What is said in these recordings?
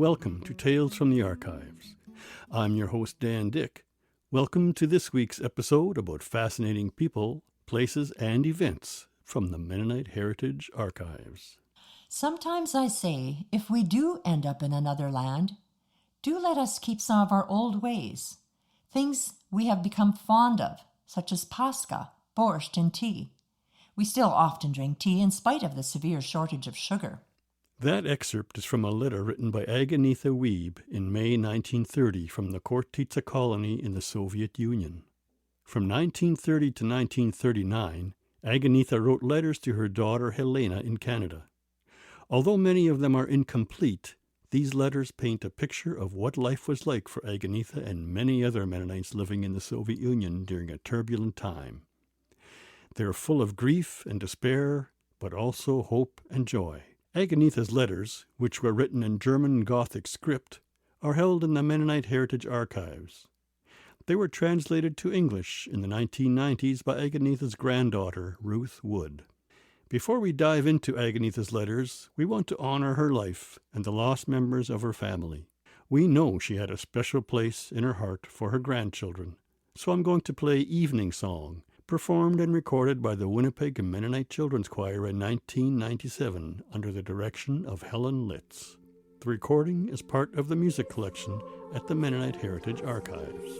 welcome to Tales from the Archives. I'm your host, Dan Dick. Welcome to this week's episode about fascinating people, places, and events from the Mennonite Heritage Archives. Sometimes I say, if we do end up in another land, do let us keep some of our old ways, things we have become fond of, such as pascha, borscht, and tea. We still often drink tea in spite of the severe shortage of sugar. That excerpt is from a letter written by Anganetha Wiebe in May 1930 from the Chortitza colony in the Soviet Union. From 1930 to 1939, Anganetha wrote letters to her daughter Helena in Canada. Although many of them are incomplete, these letters paint a picture of what life was like for Anganetha and many other Mennonites living in the Soviet Union during a turbulent time. They are full of grief and despair, but also hope and joy. Anganetha's letters, which were written in German Gothic script, are held in the Mennonite Heritage Archives. They were translated to English in the 1990s by Anganetha's granddaughter, Ruth Wood. Before we dive into Anganetha's letters, we want to honor her life and the lost members of her family. We know she had a special place in her heart for her grandchildren, so I'm going to play Evening Song, performed and recorded by the Winnipeg Mennonite Children's Choir in 1997 under the direction of Helen Litz. The recording is part of the music collection at the Mennonite Heritage Archives.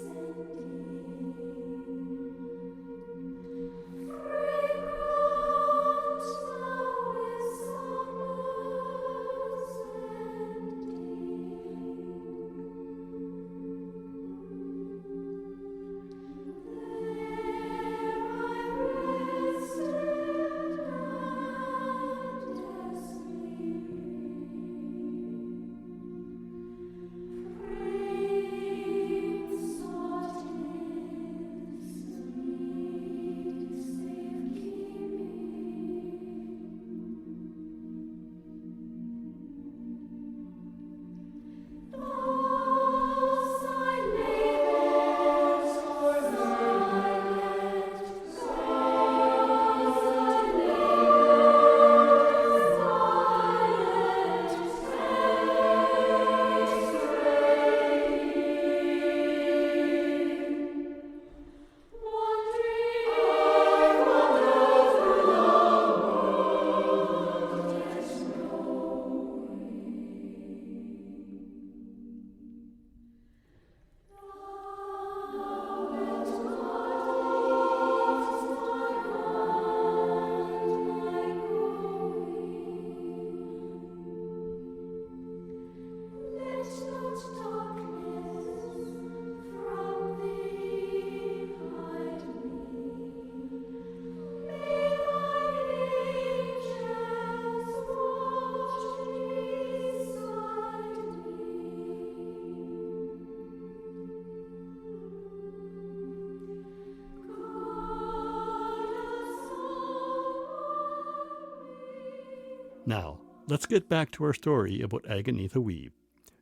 Now, let's get back to our story about Anganetha Wiebe.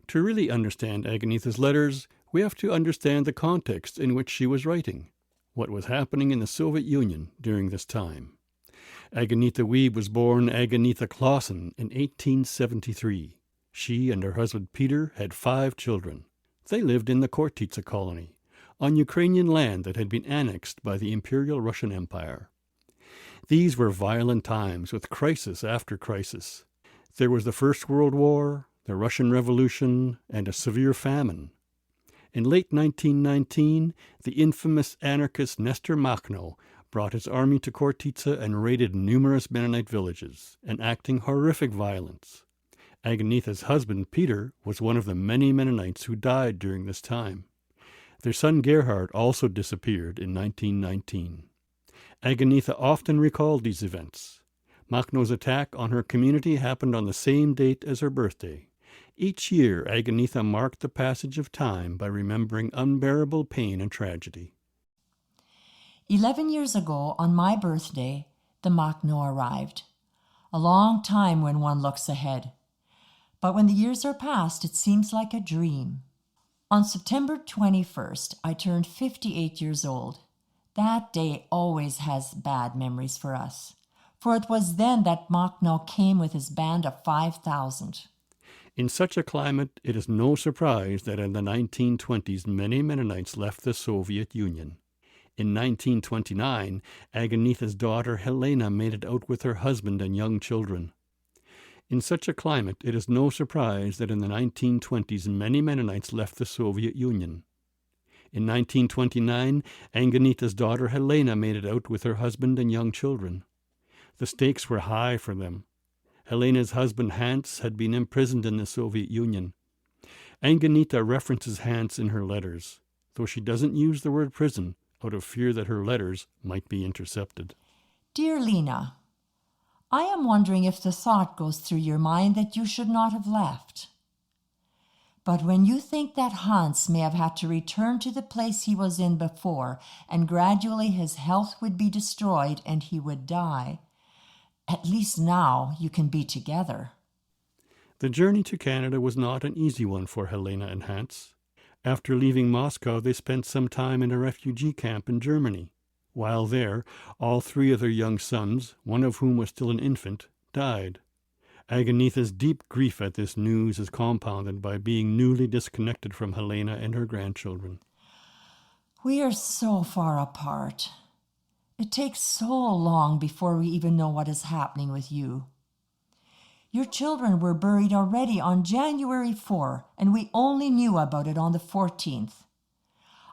To really understand Anganetha's letters, we have to understand the context in which she was writing, what was happening in the Soviet Union during this time. Anganetha Wiebe was born Anganetha Clausen in 1873. She and her husband Peter had 5 children. They lived in the Chortitza colony, on Ukrainian land that had been annexed by the Imperial Russian Empire. These were violent times with crisis after crisis. There was the First World War, the Russian Revolution, and a severe famine. In late 1919, the infamous anarchist Nestor Makhno brought his army to Chortitza and raided numerous Mennonite villages, enacting horrific violence. Anganetha's husband, Peter, was one of the many Mennonites who died during this time. Their son Gerhard also disappeared in 1919. Anganetha often recalled these events. Makhno's attack on her community happened on the same date as her birthday. Each year, Anganetha marked the passage of time by remembering unbearable pain and tragedy. 11 years ago, on my birthday, the Makhno arrived. A long time when one looks ahead. But when the years are past, it seems like a dream. On September 21st, I turned 58 years old. That day always has bad memories for us, for it was then that Makhno came with his band of 5,000. In such a climate, it is no surprise that in the 1920s many Mennonites left the Soviet Union. In 1929, Anganetha's daughter Helena made it out with her husband and young children. In such a climate, it is no surprise that in the 1920s many Mennonites left the Soviet Union. In 1929, Anganetha's daughter Helena made it out with her husband and young children. The stakes were high for them. Helena's husband Hans had been imprisoned in the Soviet Union. Anganetha references Hans in her letters, though she doesn't use the word prison out of fear that her letters might be intercepted. Dear Lena, I am wondering if the thought goes through your mind that you should not have left. But when you think that Hans may have had to return to the place he was in before, and gradually his health would be destroyed and he would die, at least now you can be together. The journey to Canada was not an easy one for Helena and Hans. After leaving Moscow, they spent some time in a refugee camp in Germany. While there, all three of their young sons, one of whom was still an infant, died. Anganetha's deep grief at this news is compounded by being newly disconnected from Helena and her grandchildren. We are so far apart. It takes so long before we even know what is happening with you. Your children were buried already on January 4, and we only knew about it on the 14th.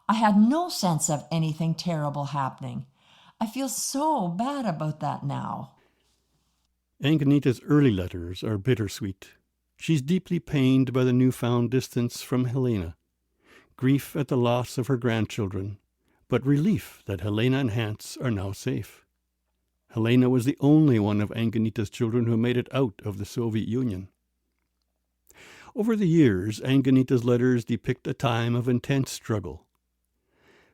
I had no sense of anything terrible happening. I feel so bad about that now. Anganetha's early letters are bittersweet. She's deeply pained by the newfound distance from Helena, grief at the loss of her grandchildren, but relief that Helena and Hans are now safe. Helena was the only one of Anganetha's children who made it out of the Soviet Union. Over the years, Anganetha's letters depict a time of intense struggle.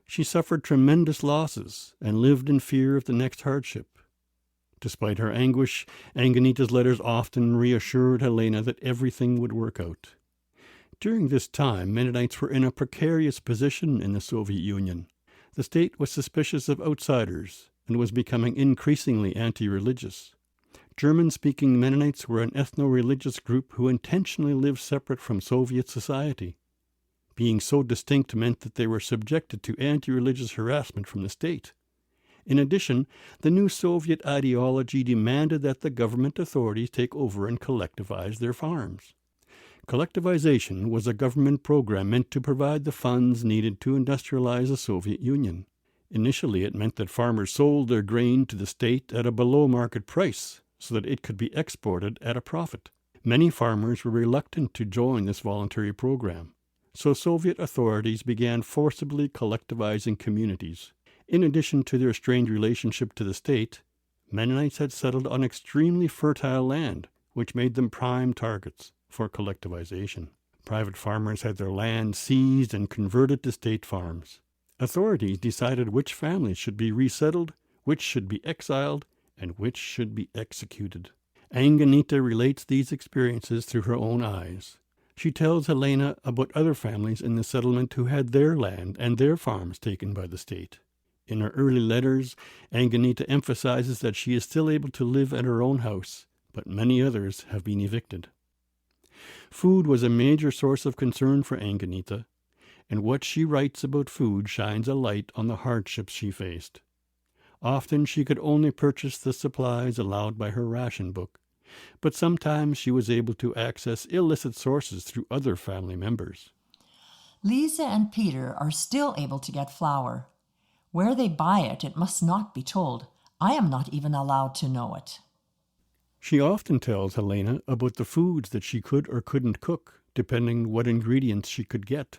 She suffered tremendous losses and lived in fear of the next hardship. Despite her anguish, Anganetha's letters often reassured Helena that everything would work out. During this time, Mennonites were in a precarious position in the Soviet Union. The state was suspicious of outsiders and was becoming increasingly anti-religious. German-speaking Mennonites were an ethno-religious group who intentionally lived separate from Soviet society. Being so distinct meant that they were subjected to anti-religious harassment from the state. In addition, the new Soviet ideology demanded that the government authorities take over and collectivize their farms. Collectivization was a government program meant to provide the funds needed to industrialize the Soviet Union. Initially, it meant that farmers sold their grain to the state at a below-market price so that it could be exported at a profit. Many farmers were reluctant to join this voluntary program, so Soviet authorities began forcibly collectivizing communities. In addition to their strained relationship to the state, Mennonites had settled on extremely fertile land, which made them prime targets for collectivization. Private farmers had their land seized and converted to state farms. Authorities decided which families should be resettled, which should be exiled, and which should be executed. Anganetha relates these experiences through her own eyes. She tells Helena about other families in the settlement who had their land and their farms taken by the state. In her early letters, Anganetha emphasizes that she is still able to live at her own house, but many others have been evicted. Food was a major source of concern for Anganetha, and what she writes about food shines a light on the hardships she faced. Often she could only purchase the supplies allowed by her ration book, but sometimes she was able to access illicit sources through other family members. Lisa and Peter are still able to get flour. Where they buy it, it must not be told. I am not even allowed to know it. She often tells Helena about the foods that she could or couldn't cook, depending what ingredients she could get.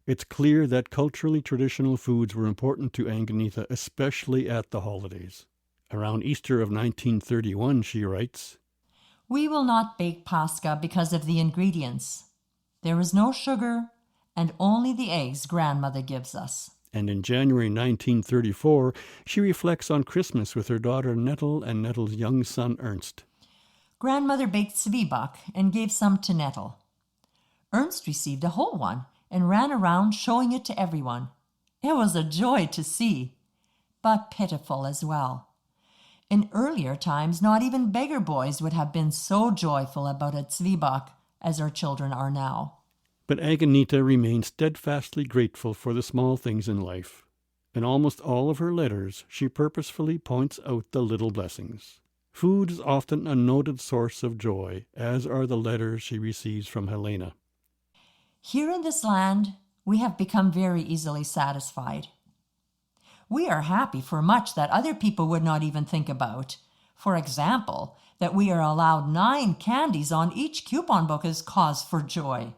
It's clear that culturally traditional foods were important to Anganetha, especially at the holidays. Around Easter of 1931, she writes, "We will not bake Pascha because of the ingredients. There is no sugar and only the eggs grandmother gives us." And in January 1934, she reflects on Christmas with her daughter Nettel and Nettel's young son Ernst. Grandmother baked zwieback and gave some to Nettel. Ernst received a whole one and ran around showing it to everyone. It was a joy to see, but pitiful as well. In earlier times, not even beggar boys would have been so joyful about a zwieback as our children are now. But Anganetha remains steadfastly grateful for the small things in life. In almost all of her letters, she purposefully points out the little blessings. Food is often a noted source of joy, as are the letters she receives from Helena. Here in this land, we have become very easily satisfied. We are happy for much that other people would not even think about. For example, that we are allowed 9 candies on each coupon book is cause for joy.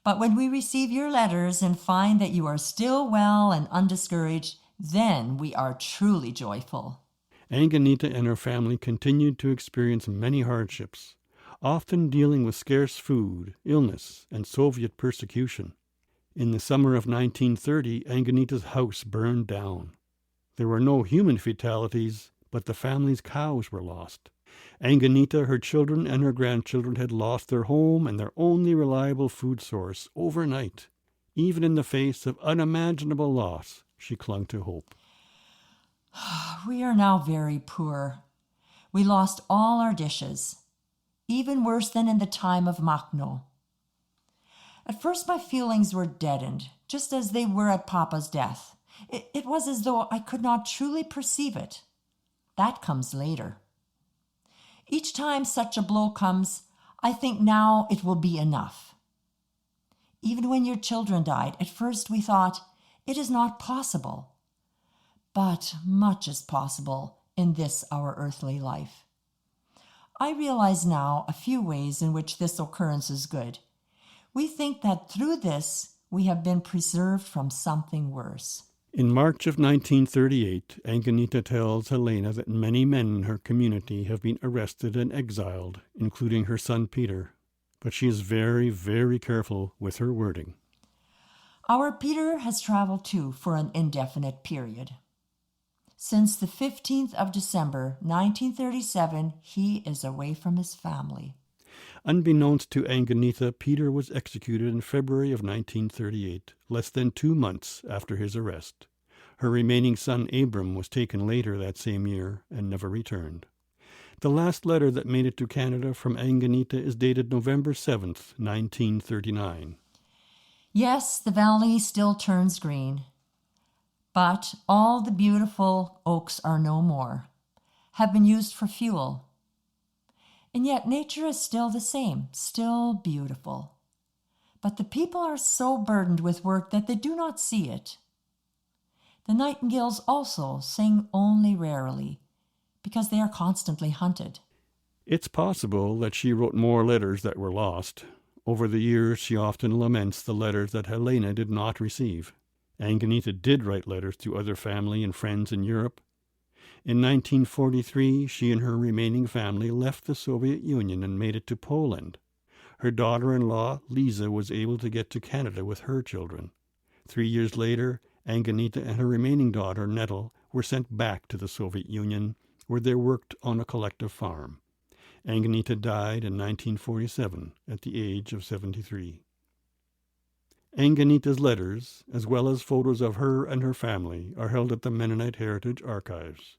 But when we receive your letters and find that you are still well and undiscouraged, then we are truly joyful. Anganetha and her family continued to experience many hardships, often dealing with scarce food, illness, and Soviet persecution. In the summer of 1930, Anganetha's house burned down. There were no human fatalities, but the family's cows were lost. Anganetha, her children, and her grandchildren had lost their home and their only reliable food source overnight. Even in the face of unimaginable loss, she clung to hope. We are now very poor. We lost all our dishes, even worse than in the time of Makhno. At first my feelings were deadened, just as they were at Papa's death. It was as though I could not truly perceive it. That comes later. Each time such a blow comes, I think now it will be enough. Even when your children died, at first we thought, it is not possible. But much is possible in this our earthly life. I realize now a few ways in which this occurrence is good. We think that through this we have been preserved from something worse. In March of 1938, Anganetha tells Helena that many men in her community have been arrested and exiled, including her son Peter. But she is very, very careful with her wording. Our Peter has traveled too for an indefinite period. Since the 15th of December, 1937, he is away from his family. Unbeknownst to Anganetha, Peter was executed in February of 1938, less than 2 months after his arrest. Her remaining son Abram was taken later that same year and never returned. The last letter that made it to Canada from Anganetha is dated November 7th, 1939. Yes, the valley still turns green, but all the beautiful oaks are no more, have been used for fuel. And yet nature is still the same, still beautiful. But the people are so burdened with work that they do not see it. The nightingales also sing only rarely, because they are constantly hunted. It's possible that she wrote more letters that were lost. Over the years, she often laments the letters that Helena did not receive. Anganetha did write letters to other family and friends in Europe. In 1943, she and her remaining family left the Soviet Union and made it to Poland. Her daughter-in-law, Lisa, was able to get to Canada with her children. 3 years later, Anganetha and her remaining daughter, Nettle, were sent back to the Soviet Union, where they worked on a collective farm. Anganetha died in 1947 at the age of 73. Anganetha's letters, as well as photos of her and her family, are held at the Mennonite Heritage Archives.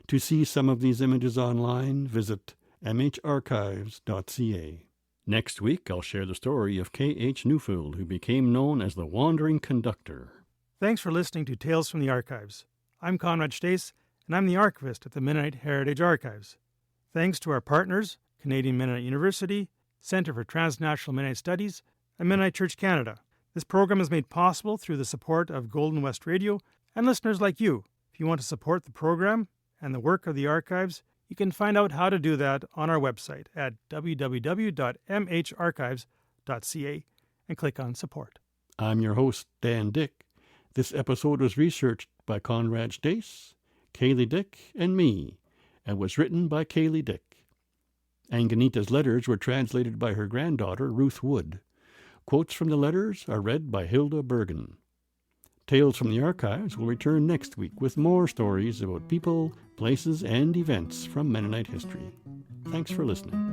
To see some of these images online, visit mharchives.ca. Next week, I'll share the story of K.H. Newfield, who became known as the Wandering Conductor. Thanks for listening to Tales from the Archives. I'm Conrad Stace, and I'm the archivist at the Mennonite Heritage Archives. Thanks to our partners, Canadian Mennonite University, Centre for Transnational Mennonite Studies, and Mennonite Church Canada. This program is made possible through the support of Golden West Radio and listeners like you. If you want to support the program and the work of the archives, you can find out how to do that on our website at www.mharchives.ca and click on Support. I'm your host, Dan Dick. This episode was researched by Conrad Stace, Kaylee Dick, and me, and was written by Kaylee Dick. Anganetha's letters were translated by her granddaughter, Ruth Wood. Quotes from the letters are read by Hilda Bergen. Tales from the Archives will return next week with more stories about people, places, and events from Mennonite history. Thanks for listening.